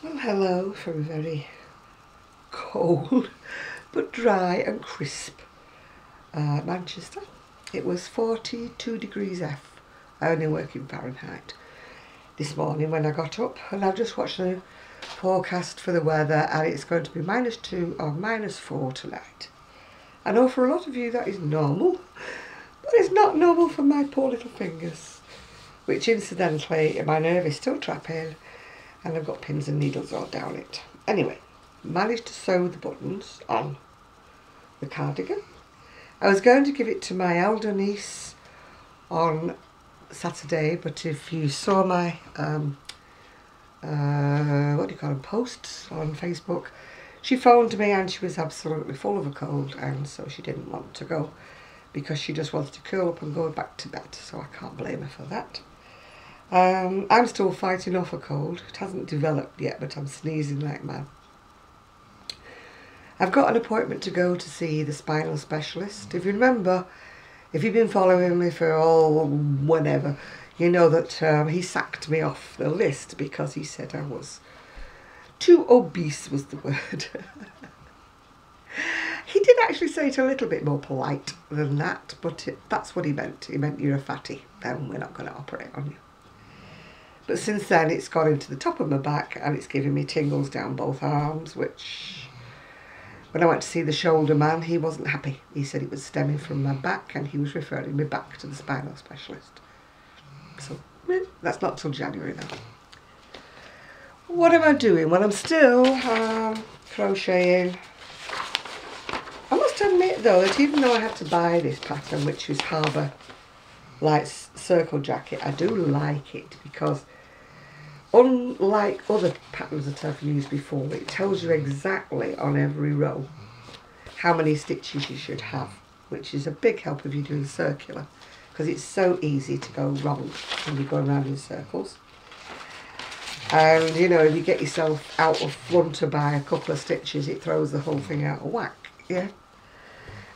Well, hello from a very cold but dry and crisp Manchester. It was 42 degrees F. I only work in Fahrenheit this morning when I got up, and I've just watched the forecast for the weather, and it's going to be -2 or -4 tonight. I know for a lot of you that is normal, but it's not normal for my poor little fingers, which incidentally my nerve is still trapping, and I've got pins and needles all down it. Anyway, managed to sew the buttons on the cardigan. I was going to give it to my elder niece on Saturday, but if you saw my what do you call them, posts on Facebook, she phoned me and she was absolutely full of a cold, and so she didn't want to go because she just wanted to curl up and go back to bed, so I can't blame her for that. I'm still fighting off a cold. It hasn't developed yet, but I'm sneezing like mad. I've got an appointment to go to see the spinal specialist. If you remember, if you've been following me for whenever, you know that he sacked me off the list because he said I was too obese, was the word. He did actually say it a little bit more polite than that, but that's what he meant. He meant you're a fatty, then we're not going to operate on you. But since then it's got into the top of my back and it's giving me tingles down both arms, which when I went to see the shoulder man, he wasn't happy. He said it was stemming from my back and he was referring me back to the spinal specialist. So that's not till January now. What am I doing? Well, I'm still crocheting. I must admit though that even though I had to buy this pattern, which is Harbour Light Circle Jacket, I do like it because unlike other patterns that I've used before, it tells you exactly on every row how many stitches you should have, which is a big help if you're doing circular, because it's so easy to go wrong when you're going around in circles. And you know, if you get yourself out of flutter by a couple of stitches, it throws the whole thing out of whack. Yeah,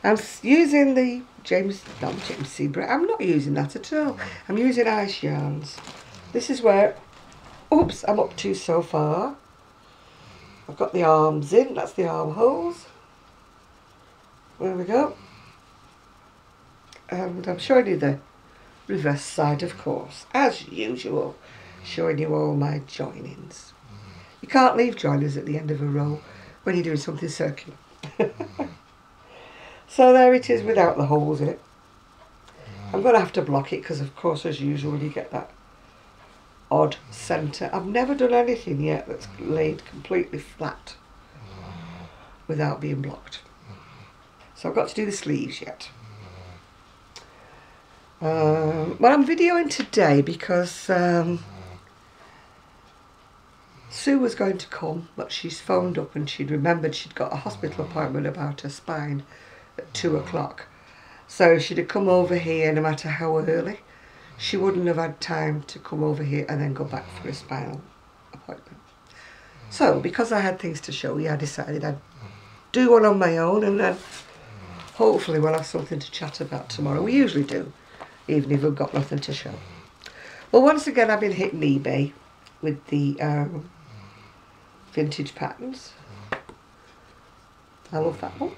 I'm using the James Seabread. I'm not using that at all. I'm using ice yarns. This is where, oops, I'm up to so far. I've got the arms in, that's the armholes. There we go. And I'm showing you the reverse side, of course, as usual, showing you all my joinings. You can't leave joiners at the end of a row when you're doing something circular. So there it is without the holes in it. I'm going to have to block it because, of course, as usual, you get that odd centre. I've never done anything yet that's laid completely flat without being blocked. So I've got to do the sleeves yet. Well, I'm videoing today because Sue was going to come, but she's phoned up and she'd remembered she'd got a hospital appointment about her spine at 2 o'clock. So she'd have come over here no matter how early. She wouldn't have had time to come over here and then go back for a spinal appointment. So because I had things to show you, I decided I'd do one on my own, and then hopefully we'll have something to chat about tomorrow. We usually do, even if we've got nothing to show. Well, once again I've been hitting eBay with the vintage patterns. I love that one.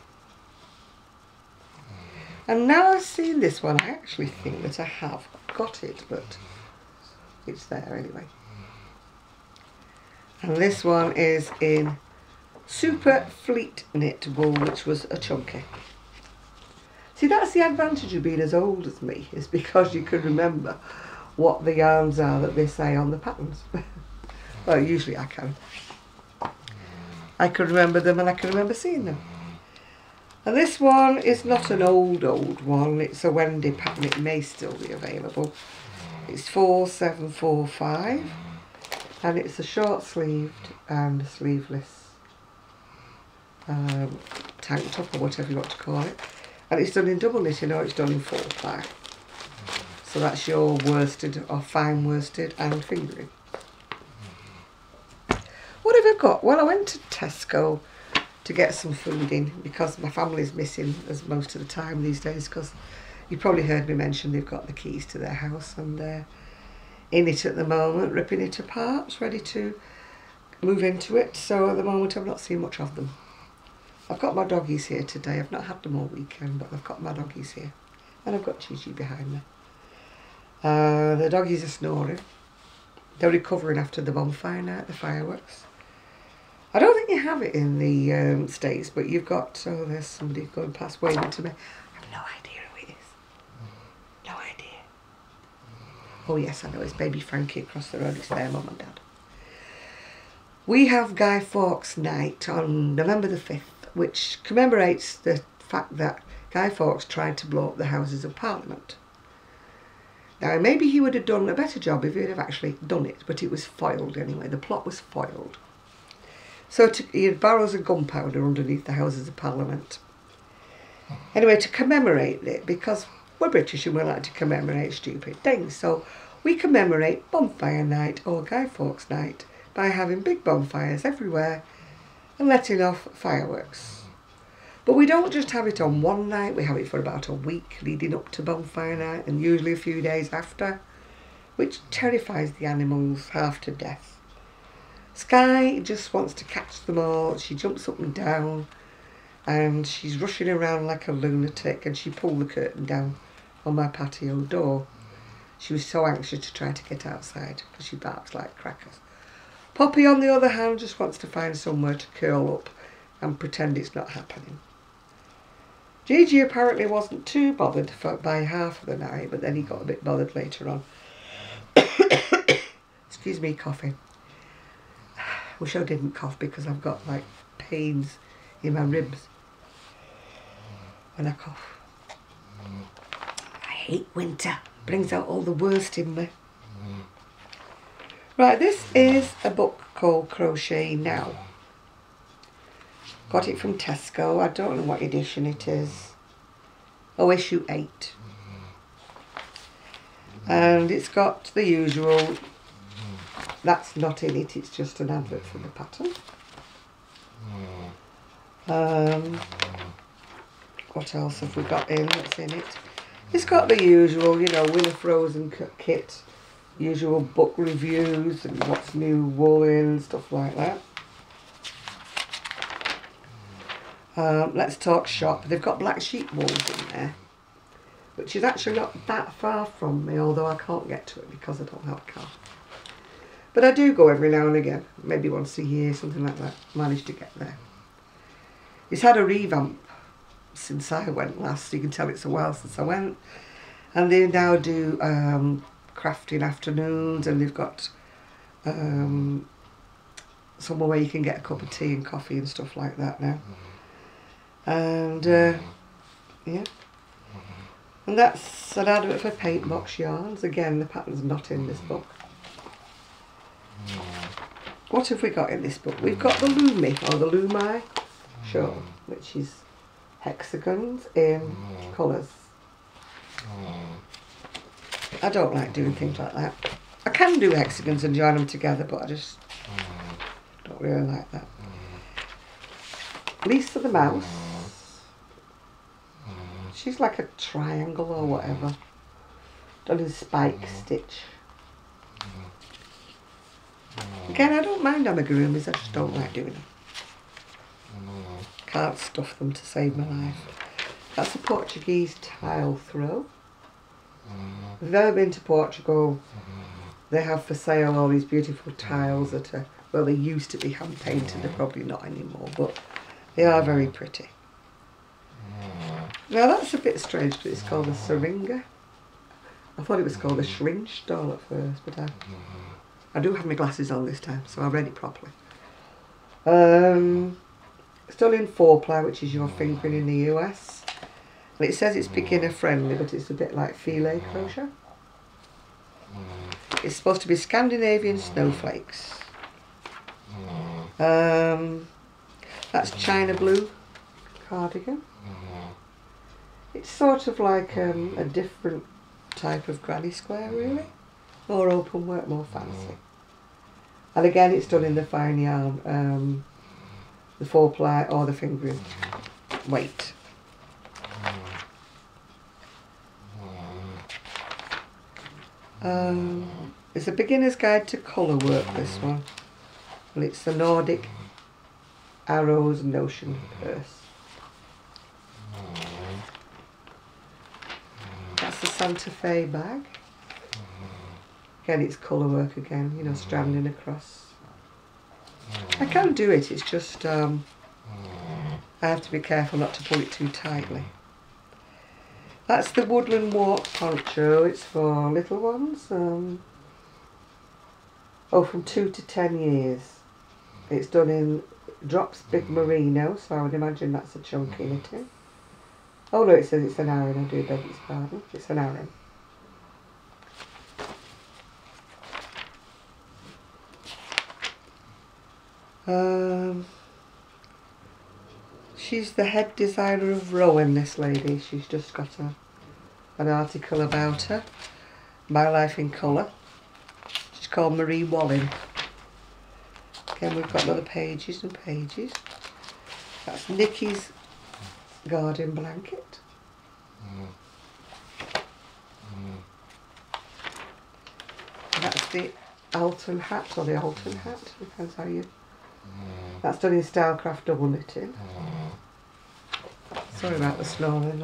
And now I've seen this one, I actually think that I have got it, but it's there anyway. And this one is in Super Fleet Knit wool, which was a chunky. See, that's the advantage of being as old as me, is because you can remember what the yarns are that they say on the patterns. Well, usually I can. I can remember them and I can remember seeing them. And this one is not an old one, it's a Wendy pattern, it may still be available. It's 4745 and it's a short sleeved and sleeveless tank top, or whatever you want to call it. And it's done in double knitting, or it's done in 4-ply. So that's your worsted or fine worsted and fingering. What have I got? Well, I went to Tesco to get some food in because my family's missing as most of the time these days, because you probably heard me mention they've got the keys to their house and they're in it at the moment, ripping it apart, ready to move into it. So at the moment I've not seen much of them. I've got my doggies here today. I've not had them all weekend, but I've got my doggies here. And I've got Gigi behind me. The doggies are snoring. They're recovering after the bonfire night, the fireworks. I don't think you have it in the States, but you've got, oh, there's somebody going past waving to me. I have no idea who it is. No idea. Oh yes, I know, it's baby Frankie across the road. It's their mum and dad. We have Guy Fawkes Night on November the 5th, which commemorates the fact that Guy Fawkes tried to blow up the Houses of Parliament. Now, maybe he would have done a better job if he'd have actually done it, but it was foiled anyway. The plot was foiled. So he had barrels of gunpowder underneath the Houses of Parliament. Anyway, to commemorate it, because we're British and we like to commemorate stupid things, so we commemorate Bonfire Night or Guy Fawkes Night by having big bonfires everywhere and letting off fireworks. But we don't just have it on one night, we have it for about a week leading up to Bonfire Night and usually a few days after, which terrifies the animals half to death. Sky just wants to catch them all. She jumps up and down and she's rushing around like a lunatic, and she pulled the curtain down on my patio door. She was so anxious to try to get outside because she barks like crackers. Poppy, on the other hand, just wants to find somewhere to curl up and pretend it's not happening. Gigi apparently wasn't too bothered by half of the night, but then he got a bit bothered later on. Excuse me, coughing. Wish I didn't cough because I've got like pains in my ribs when I cough. I hate winter. Brings out all the worst in me. Right, this is a book called Crochet Now. Got it from Tesco. I don't know what edition it is. Oh, issue 8. And it's got the usual. That's not in it, it's just an advert for the pattern. What else have we got in? What's in it? It's got the usual, you know, Winter Frozen kit, usual book reviews and what's new wool in, stuff like that. Let's talk shop. They've got black sheep wools in there, which is actually not that far from me, although I can't get to it because I don't have a car. But I do go every now and again, maybe once a year, something like that. Managed to get there. It's had a revamp since I went last. You can tell it's a while since I went. And they now do crafting afternoons, and they've got somewhere where you can get a cup of tea and coffee and stuff like that now. And yeah. And that's an advert for paint box yarns. Again, the pattern's not in this book. What have we got in this book? We've got the Lumi, or the Lumi show, which is hexagons in colours. I don't like doing things like that. I can do hexagons and join them together, but I just don't really like that. Lisa the mouse. She's like a triangle or whatever, done in spike stitch. Again, I don't mind amigurumis, I just don't like doing them. Can't stuff them to save my life. That's a Portuguese tile throw. If you've ever been to Portugal, they have for sale all these beautiful tiles that are, well, they used to be hand painted, they're probably not anymore, but they are very pretty. Now that's a bit strange, but it's called a syringa. I thought it was called a shrink stall at first, but I do have my glasses on this time, so I read it properly. It's done in 4-ply, which is your fingering in the US. And it says it's beginner friendly, but it's a bit like filet crochet. It's supposed to be Scandinavian snowflakes. That's China blue cardigan. It's sort of like a different type of granny square, really. More open work, more fancy. And again, it's done in the fine yarn, the 4-ply or the fingering weight. It's a beginner's guide to colour work, this one. And it's the Nordic Arrows Notion purse. That's the Santa Fe bag. Again, it's colour work again, you know, stranding across. I can do it, it's just I have to be careful not to pull it too tightly. That's the Woodland Walk poncho. It's for little ones. From 2 to 10 years. It's done in drops big merino, so I would imagine that's a chunky knitting. Oh no, it says it's an Aran, I do beg its pardon. It's an Aran. She's the head designer of Rowan, this lady. She's just got an article about her. My Life in Colour. She's called Marie Wallin. Again, we've got other pages and pages. That's Nikki's garden blanket. That's the Alton hat, or the Alton hat, depends how you... That's done in Stylecraft double knitting. Sorry about the snoring,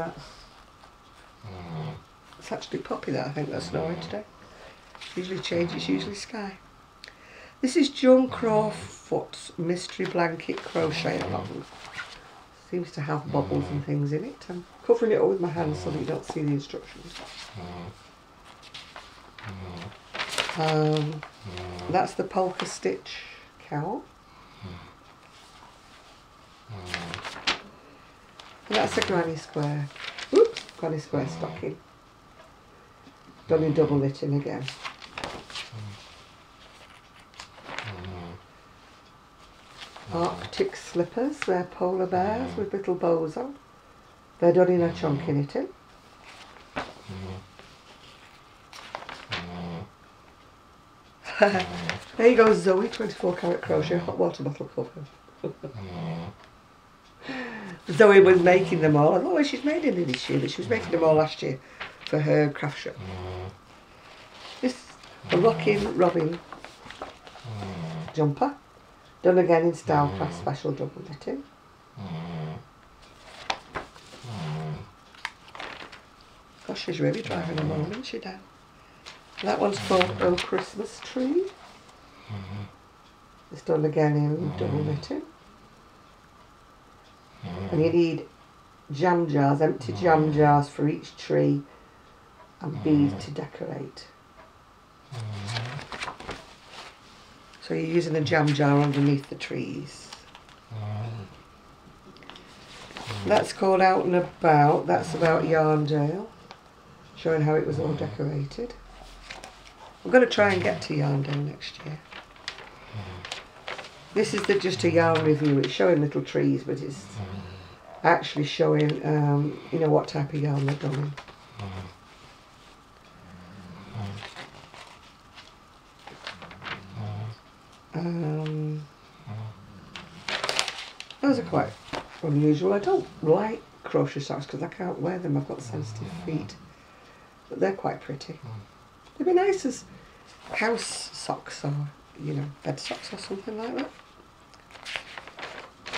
it's actually Poppy that I think that's snoring today. Usually changes, usually Sky. This is Joan Crawfoot's Mystery Blanket Crochet Along. Seems to have bubbles and things in it. I'm covering it up with my hands so that you don't see the instructions. That's the polka stitch cowl. And that's a granny square. Oops, granny square stocking. Done in double knitting again. Arctic slippers. They're polar bears with little bows on. They're done in a chunky knitting. There you go, Zoe, 24 karat crochet hot water bottle cover. Zoe was making them all. I don't know where she's made any this year, but she was making them all last year for her craft show. This is a Rockin' Robin jumper, done again in Stylecraft special double knitting. Gosh, she's really driving them home, isn't she, Dan? That one's called Oh Christmas Tree. It's done again in double knitting. And you need jam jars, empty jam jars for each tree, and beads to decorate. So you're using a jam jar underneath the trees. That's called Out and About. That's about Yarndale, showing how it was all decorated. I'm going to try and get to Yarndale next year. This is just a yarn review. It's showing little trees, but it's actually showing, you know, what type of yarn they're done in. Those are quite unusual. I don't like crochet socks because I can't wear them. I've got sensitive feet, but they're quite pretty. They'd be nice as house socks or, you know, bed socks or something like that.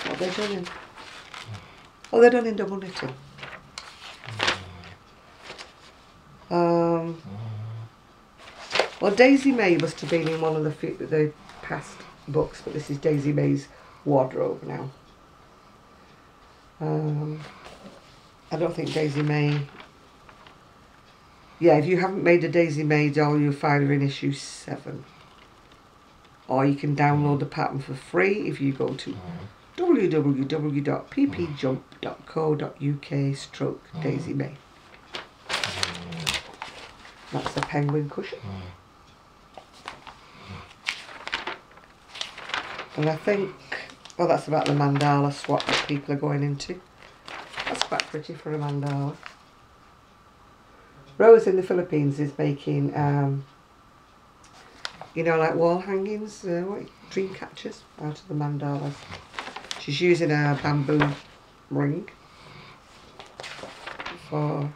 What are they done in? Oh, they're done in double knitting. Well, Daisy May must have been in one of the past books, but this is Daisy May's wardrobe now. I don't think Daisy May... Yeah, if you haven't made a Daisy May doll, you'll find her in issue 7. Or you can download the pattern for free if you go to www.ppjump.co.uk/Daisy May. That's a penguin cushion. And I think, well, that's about the mandala swap that people are going into. That's quite pretty for a mandala. Rose in the Philippines is making, you know, like wall hangings, dream catchers out of the mandalas. She's using a bamboo ring for,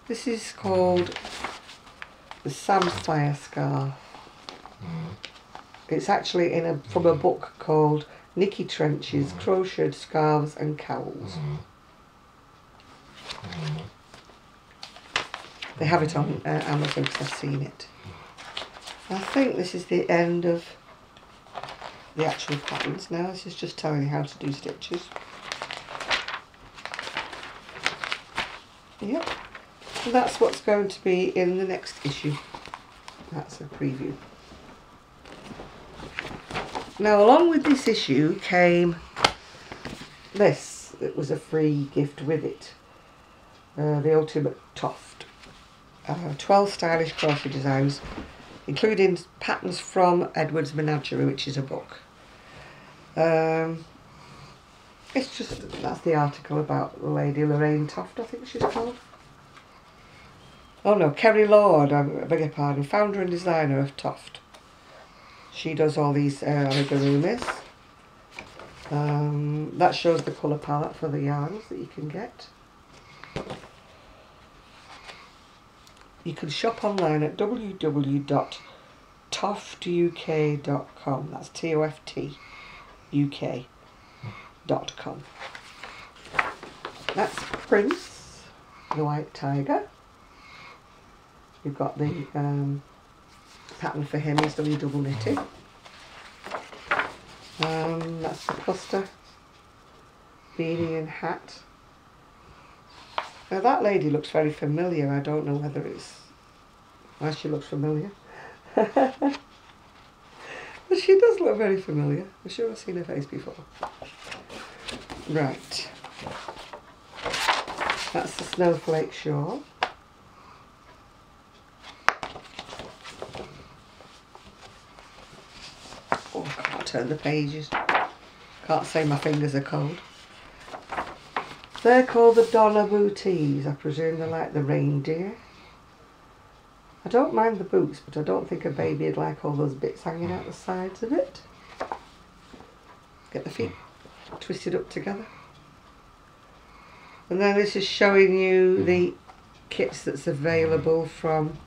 this is called the Samphire Scarf. It's actually from a book called Nikki Trench's Crocheted Scarves and Cowls. They have it on Amazon because I've seen it. I think this is the end of the actual patterns now. This is just telling you how to do stitches. Yep. So that's what's going to be in the next issue. That's a preview. Now, along with this issue came this. It was a free gift with it. The Ultimate Tuft. 12 stylish crochet designs, including patterns from Edward's Menagerie, which is a book. It's just, that's the article about the Lady Lorraine Tuft, I think she's called. Oh no, Kerry Lord, I beg your pardon, founder and designer of Tuft. She does all these amigurumis. That shows the colour palette for the yarns that you can get. You can shop online at www.toftuk.com. That's TOFT UK.com. That's Prince, the White Tiger. You've got the pattern for him, he's done your double knitting. That's the cluster beanie and hat. Now that lady looks very familiar. I don't know whether it's why she looks familiar. But she does look very familiar. I'm sure I've seen her face before. Right. That's the snowflake shawl. Oh, I can't turn the pages. Can't say my fingers are cold. They're called the Donna booties. I presume they're like the reindeer. I don't mind the boots, but I don't think a baby would like all those bits hanging out the sides of it. Get the feet twisted up together. And then this is showing you the kits that's available from,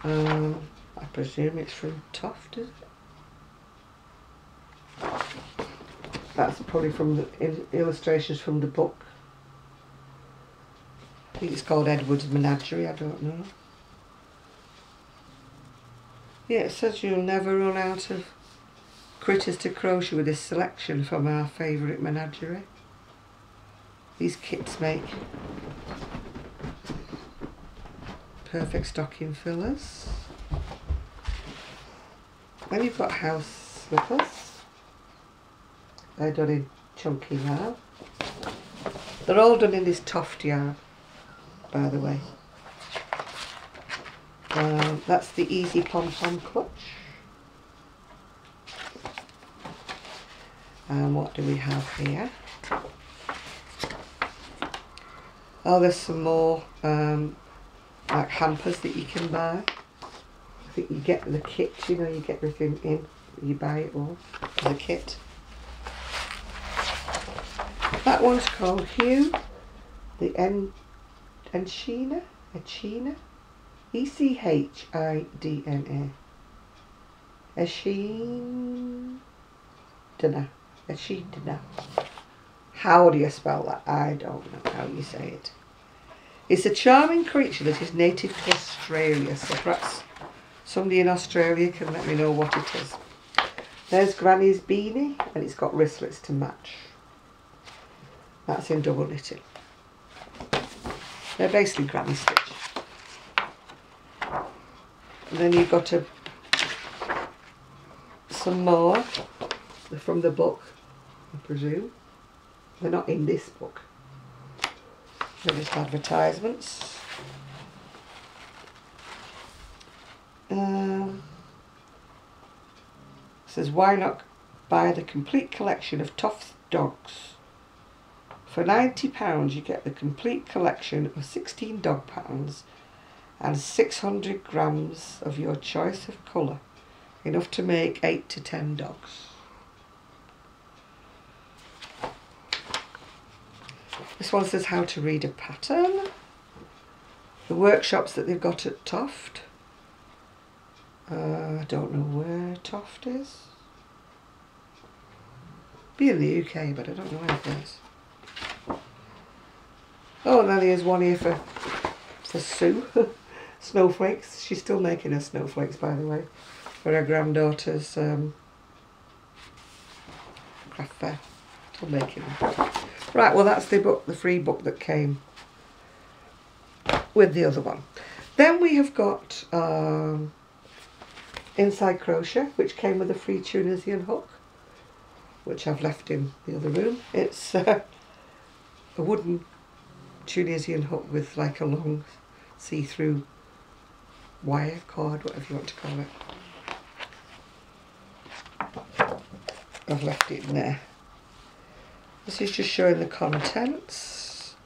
I presume it's from Tuft, is it? That's probably from the illustrations from the book. I think it's called Edward's Menagerie, I don't know. Yeah, it says you'll never run out of critters to crochet with this selection from our favourite menagerie. These kits make perfect stocking fillers. Then you've got house slippers. They're done in chunky yarn. They're all done in this Tuft yarn, by the way. That's the Easy Pom Pom clutch. And what do we have here? Oh, there's some more like hampers that you can buy. I think you get the kit, you know, you get everything in, you buy it all as a kit. That one's called Hugh, the Echidna, E-C-H-I-D-N-A, Echidna. How do you spell that? I don't know how you say it. It's a charming creature that is native to Australia, so perhaps somebody in Australia can let me know what it is. There's Granny's beanie, and it's got wristlets to match. That's in double knitting. They're basically granny stitch. And then you've got some more. They're from the book, I presume. They're not in this book. They're just advertisements. It says, why not buy the complete collection of Tuft dogs? For £90 you get the complete collection of 16 dog patterns and 600 grams of your choice of colour, enough to make 8 to 10 dogs. This one says how to read a pattern. The workshops that they've got at Tuft. I don't know where Toft is. Be in the UK, but I don't know where it is. Oh, and then there's one here for Sue. Snowflakes. She's still making her snowflakes, by the way, for her granddaughter's craft fair. Still making them. Right, well that's the book, the free book that came with the other one. Then we have got Inside Crochet, which came with a free Tunisian hook, which I've left in the other room. It's a wooden Tunisian hook with like a long see-through wire cord, whatever you want to call it. I've left it in there. This is just showing the contents,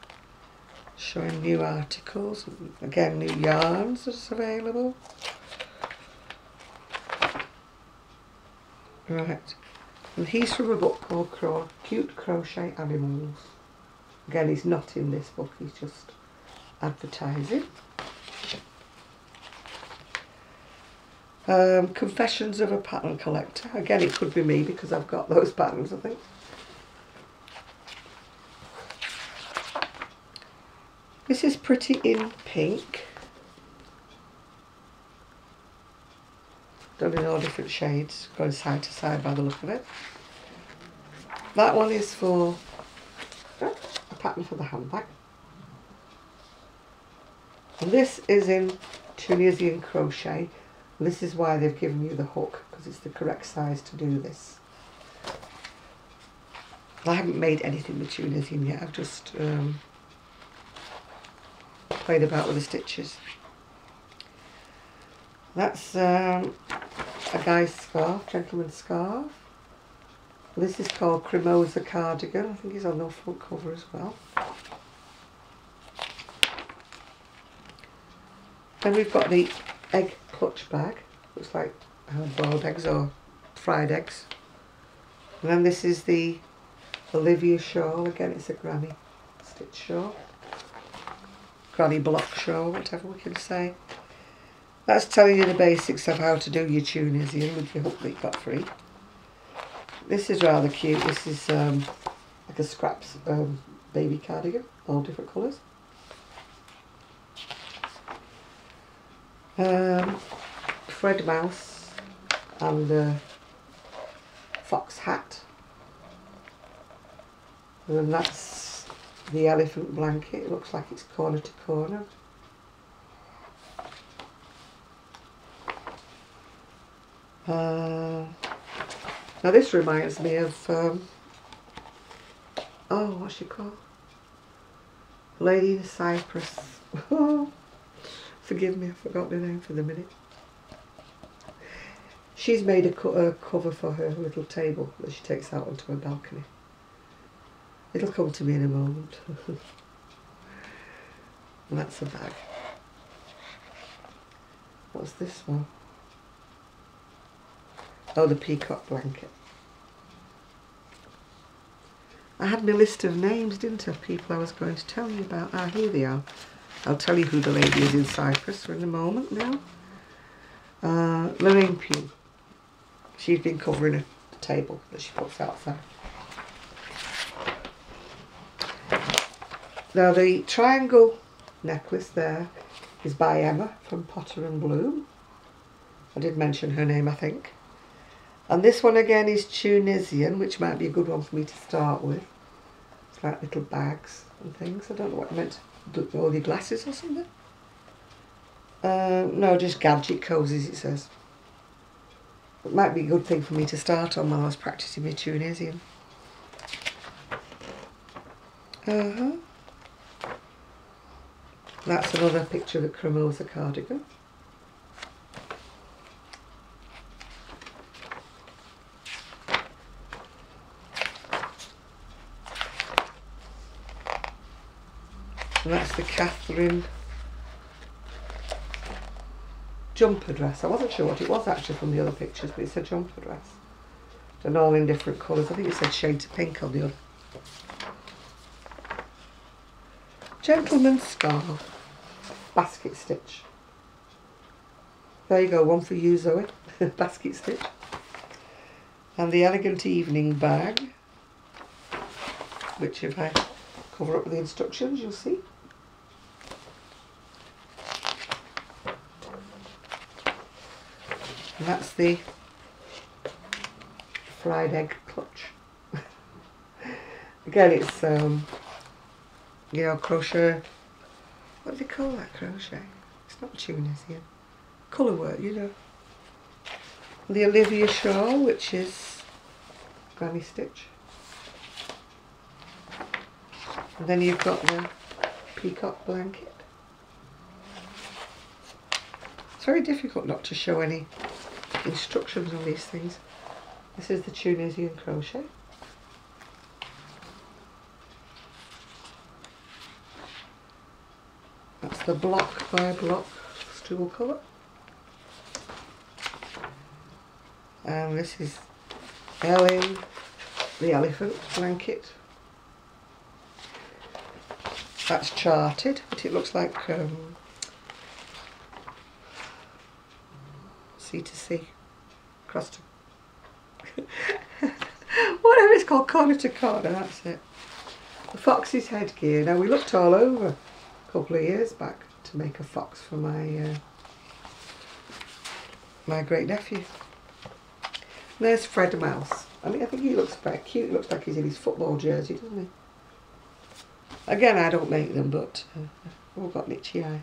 showing new articles, again new yarns that's available. Right, and he's from a book called Cute Crochet Animals. Again, he's not in this book, he's just advertising. Confessions of a Pattern Collector. Again, it could be me because I've got those patterns, I think. This is Pretty in Pink. Done in all different shades, going side to side by the look of it. That one is for a pattern for the handbag. And this is in Tunisian crochet. This is why they've given you the hook, because it's the correct size to do this. I haven't made anything with Tunisian yet, I've just played about with the stitches. That's a guy's scarf, gentleman's scarf. This is called Cremosa Cardigan. I think he's on the front cover as well. Then we've got the egg clutch bag. Looks like boiled eggs or fried eggs. And then this is the Olivia shawl. Again, it's a granny stitch shawl. Granny block shawl, whatever we can say. That's telling you the basics of how to do your Tunisian with your hook that you got free. This is rather cute. This is like a scraps baby cardigan, all different colours. Fred mouse and fox hat. And then that's the elephant blanket. It looks like it's corner to corner. Now this reminds me of, oh, what's she called? Lady in Cyprus. Forgive me, I forgot the name for the minute. She's made a cover for her little table that she takes out onto her balcony. It'll come to me in a moment. And that's a bag. What's this one? Oh, the peacock blanket. I had my list of names, didn't I, people I was going to tell you about. Ah, here they are. I'll tell you who the lady is in Cyprus in a moment now. Lorraine Pugh. She's been covering a table that she puts outside. Now the triangle necklace there is by Emma from Potter and Bloom. I did mention her name, I think. And this one again is Tunisian, which might be a good one for me to start with. It's like little bags and things. I don't know what I meant. All your glasses or something? No, just gadget cozies, it says. It might be a good thing for me to start on while I was practicing my Tunisian. That's another picture of a Cremosa cardigan. And that's the Catherine jumper dress. I wasn't sure what it was actually from the other pictures, but it's a jumper dress. And all in different colours. I think it said shades of pink on the other. Gentleman's scarf. Basket stitch. There you go, one for you, Zoe. Basket stitch. And the elegant evening bag, which if I cover up with the instructions, you'll see. And that's the fried egg clutch. Again, it's you know, crochet. What do they call that, crochet? It's not Tunisian. Colour work, you know. The Olivia shawl, which is granny stitch. And then you've got the peacock blanket. It's very difficult not to show any instructions on these things. This is the Tunisian crochet. That's the block by block stool colour. And this is Ellie, the elephant blanket. That's charted, but it looks like C to C, cross to whatever it's called, corner to corner, that's it. The fox's headgear. Now we looked all over a couple of years back to make a fox for my my great nephew. There's Fred Mouse. I mean, I think he looks quite cute. He looks like he's in his football jersey, doesn't he? Again, I don't make them, but all got an itchy eye.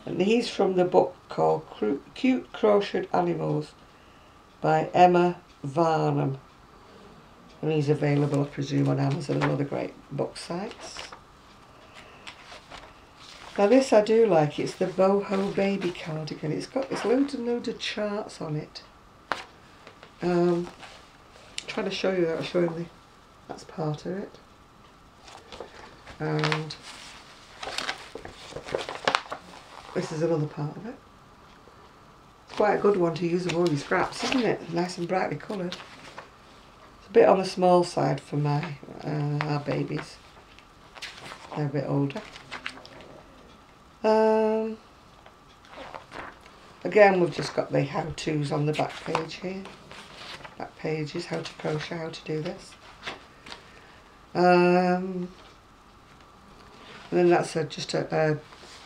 And he's from the book called Cute Crocheted Animals by Emma Varnum. And he's available, I presume, on Amazon and other great book sites. Now this I do like. It's the Boho Baby cardigan. It's got loads and loads of charts on it. Trying to show you that, I'll show you that's part of it. And this is another part of it. It's quite a good one to use with all your scraps, isn't it? Nice and brightly coloured. It's a bit on the small side for my our babies. They're a bit older. Again, we've just got the how-tos on the back page here. Back page is how to crochet, how to do this. And then that's just an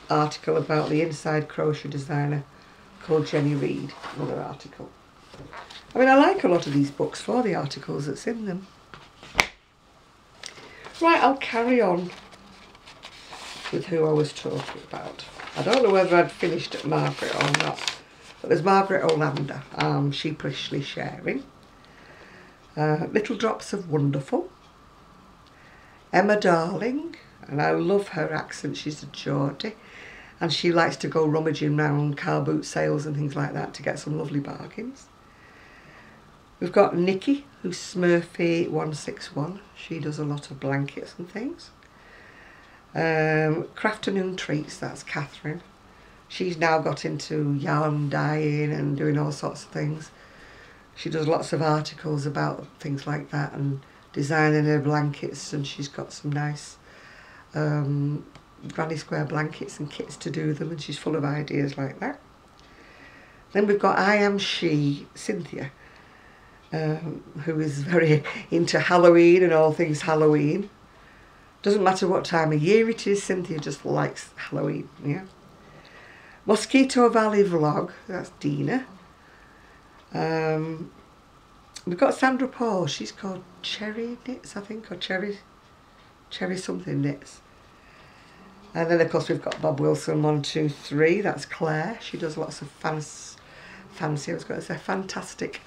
article about the inside crochet designer called Jenny Reed, another article. I mean, I like a lot of these books for the articles that's in them. Right, I'll carry on with who I was talking about. I don't know whether I'd finished at Margaret or not, but there's Margaret Olander, sheepishly sharing. Little Drops of Wonderful. Emma Darling, and I love her accent, she's a Geordie, and she likes to go rummaging around car boot sales and things like that to get some lovely bargains. We've got Nikki, who's Smurfy161, she does a lot of blankets and things. Crafternoon Treats, that's Catherine. She's now got into yarn dyeing and doing all sorts of things. She does lots of articles about things like that and designing her blankets, and she's got some nice granny square blankets and kits to do them, and she's full of ideas like that. Then we've got I Am She, Cynthia, who is very into Halloween and all things Halloween. Doesn't matter what time of year it is, Cynthia just likes Halloween, yeah. Mosquito Valley Vlog, that's Dina. We've got Sandra Paul, she's called Cherry Knits, I think, or Cherry something Knits. And then of course we've got Bob Wilson 123, that's Claire. She does lots of fancy, I was going to say fantastic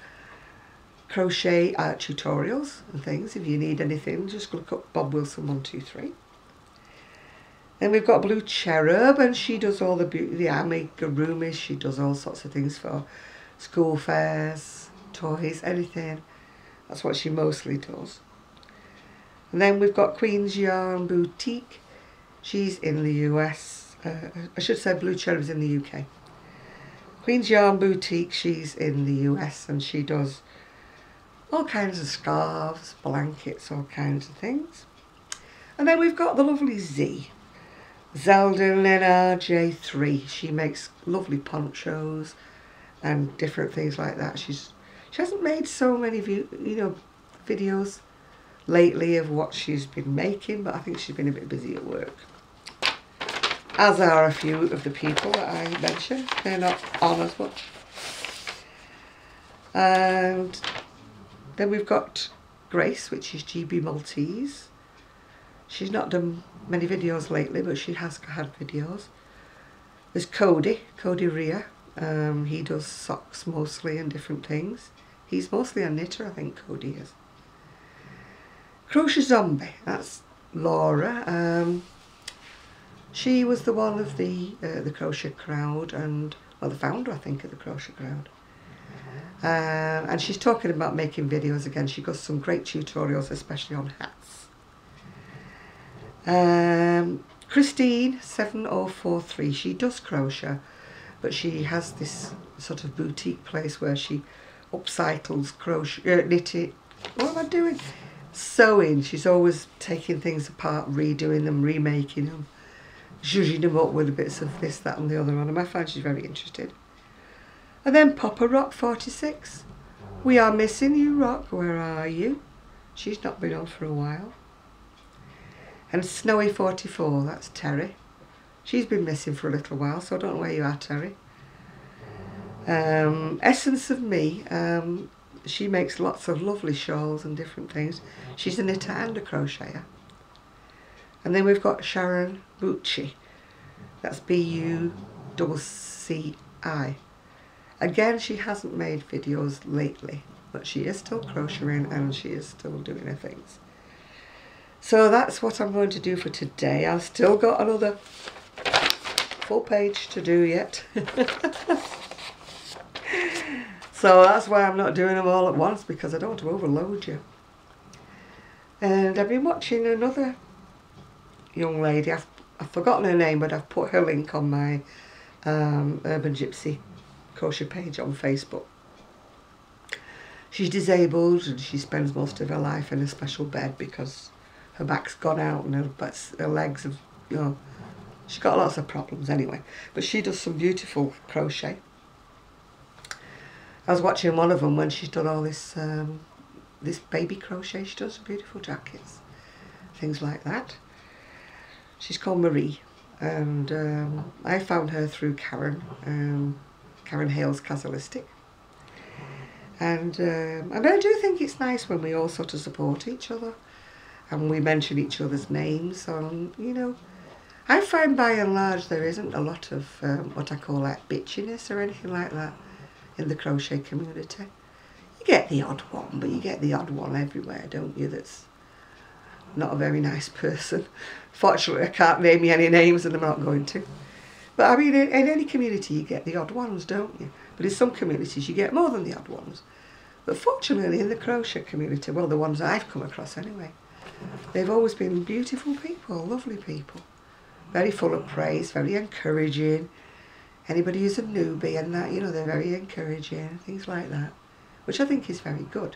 crochet tutorials and things. If you need anything, just look up Bob Wilson 123. Then we've got Blue Cherub, and she does all the amigurumis. She does all sorts of things for school fairs, toys, anything. That's what she mostly does. And then we've got Queen's Yarn Boutique. She's in the US. I should say Blue Cherub's in the UK. Queen's Yarn Boutique, she's in the US, and she does all kinds of scarves, blankets, all kinds of things. And then we've got the lovely Z. Zelda NRJ3. She makes lovely ponchos and different things like that. She hasn't made so many videos lately of what she's been making, but I think she's been a bit busy at work. As are a few of the people that I mentioned. They're not on as much. And then we've got Grace, which is GB Maltese. She's not done many videos lately, but she has had videos. There's Cody Ria. He does socks mostly and different things. He's mostly a knitter, I think Cody is. Crochet Zombie, that's Laura. She was the one of the Crochet Crowd, and well, the founder, I think, of the Crochet Crowd. And she's talking about making videos again. She does some great tutorials, especially on hats. Christine 7043, she does crochet, but she has this sort of boutique place where she upcycles crochet, knitting. What am I doing? Sewing. She's always taking things apart, redoing them, remaking them, zhuzhing them up with bits of this, that and the other on them. I find she's very interested. And then Papa Rock 46. We are missing you, Rock. Where are you? She's not been on for a while. And Snowy 44, that's Terry. She's been missing for a little while, so I don't know where you are, Terry. Essence of Me. She makes lots of lovely shawls and different things. She's a knitter and a crocheter. And then we've got Sharon Bucci. That's B-U-C-C-I. Again, she hasn't made videos lately, but she is still crocheting and she is still doing her things. So that's what I'm going to do for today. I've still got another full page to do yet. So that's why I'm not doing them all at once, because I don't want to overload you. And I've been watching another young lady. I've forgotten her name, but I've put her link on my Urban Gypsy crochet page on Facebook. She's disabled and she spends most of her life in a special bed because her back's gone out and her legs have, she's got lots of problems anyway. But she does some beautiful crochet. I was watching one of them when she's done all this this baby crochet. She does some beautiful jackets, things like that. She's called Marie, and I found her through Karen Hale's Casualistic. And I do think it's nice when we all sort of support each other and we mention each other's names. I find by and large there isn't a lot of what I call like bitchiness or anything like that in the crochet community. You get the odd one, but you get the odd one everywhere, don't you, that's not a very nice person. Fortunately, I can't name you any names and I'm not going to. But I mean, in any community you get the odd ones, don't you? But in some communities you get more than the odd ones. But fortunately in the crochet community, well, the ones I've come across anyway, they've always been beautiful people, lovely people. Very full of praise, very encouraging. Anybody who's a newbie and that, they're very encouraging, things like that. Which I think is very good.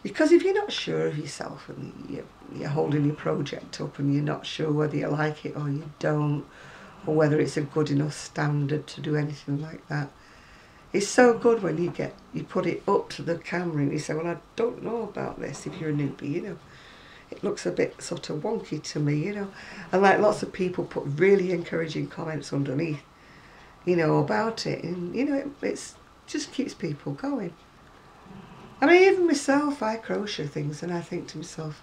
Because if you're not sure of yourself and you're holding your project up and you're not sure whether you like it or you don't, or whether it's a good enough standard to do anything like that, it's so good when you put it up to the camera and you say, well, I don't know about this, if you're a newbie, it looks a bit sort of wonky to me, and like lots of people put really encouraging comments underneath, about it, and it just keeps people going. I mean, even myself, I crochet things and I think to myself,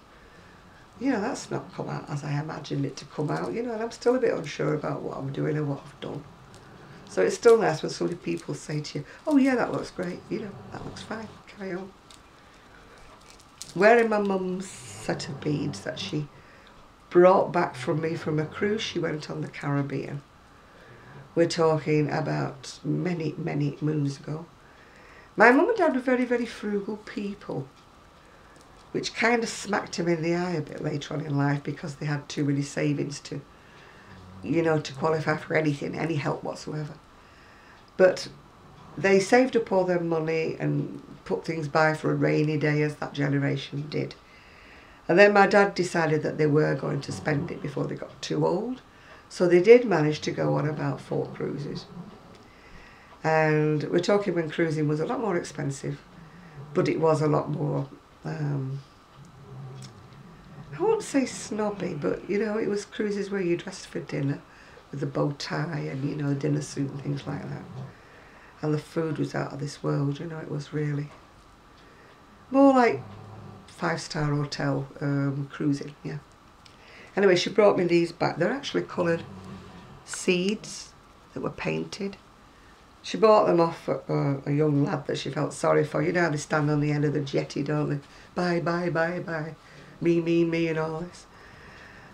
that's not come out as I imagined it to come out, and I'm still a bit unsure about what I'm doing and what I've done. So it's still nice when some people say to you, oh yeah, that looks great, that looks fine, carry on. Wearing my mum's set of beads that she brought back from me from a cruise she went on the Caribbean. We're talking about many, many moons ago. My mum and dad were very, very frugal people, which kind of smacked him in the eye a bit later on in life because they had too many savings to, to qualify for anything, any help whatsoever. But they saved up all their money and put things by for a rainy day, as that generation did. And then my dad decided that they were going to spend it before they got too old. So they did manage to go on about 4 cruises. And we're talking when cruising was a lot more expensive, but it was a lot more, I won't say snobby, but you know, it was cruises where you dressed for dinner with a bow tie and, you know, dinner suit and things like that. And the food was out of this world, you know, it was really more like 5-star hotel cruising, yeah. Anyway, she brought me these back. They're actually coloured seeds that were painted. She bought them off a young lad that she felt sorry for. You know how they stand on the end of the jetty, don't they? Bye, bye, bye, bye. Me, and all this.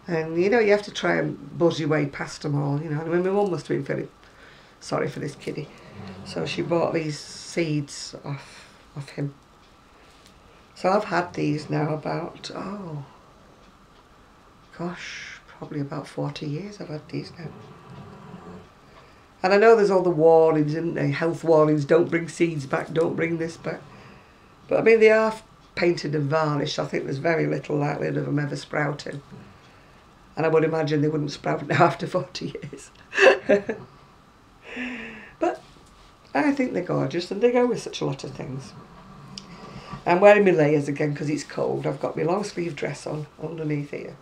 And, you know, you have to try and buzz your way past them all, you know. I mean, my mum must have been very sorry for this kiddie. So she bought these seeds off him. So I've had these now about, oh, gosh, probably about 40 years I've had these now. And I know there's all the warnings, isn't there? Health warnings, don't bring seeds back, don't bring this back. But I mean, they are painted and varnished. I think there's very little likelihood of them ever sprouting. And I would imagine they wouldn't sprout now after 40 years. But I think they're gorgeous and they go with such a lot of things. I'm wearing my layers again because it's cold. I've got my long sleeve dress on underneath here.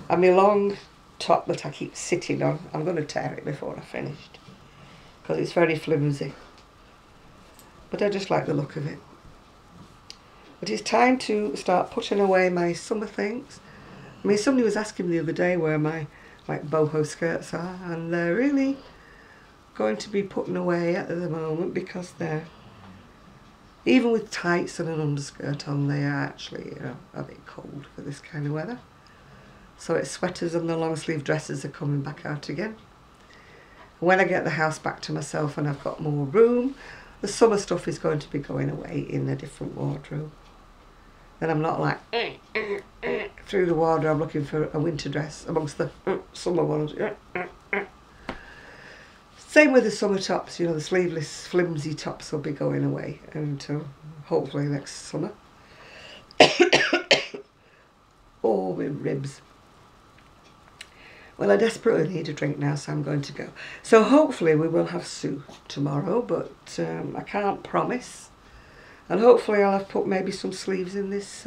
And my long top that I keep sitting on, I'm going to tear it before I finished because it's very flimsy. But I just like the look of it. But it's time to start putting away my summer things. I mean, somebody was asking me the other day where my boho skirts are, and they're really going to be putting away at the moment because they're, even with tights and an underskirt on, they are actually, you know, a bit cold for this kind of weather. So it's sweaters and the long sleeve dresses are coming back out again. When I get the house back to myself and I've got more room, the summer stuff is going to be going away in a different wardrobe. Then I'm not like through the wardrobe looking for a winter dress amongst the summer ones. Same with the summer tops, you know, the sleeveless flimsy tops will be going away until hopefully next summer. Oh, my ribs. Well, I desperately need a drink now, so I'm going to go. So hopefully we will have Sue tomorrow, but I can't promise. And hopefully I'll have put maybe some sleeves in this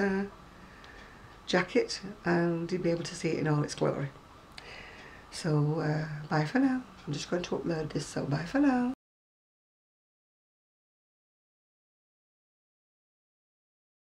jacket and you'll be able to see it in all its glory. So bye for now. I'm just going to upload this, so bye for now.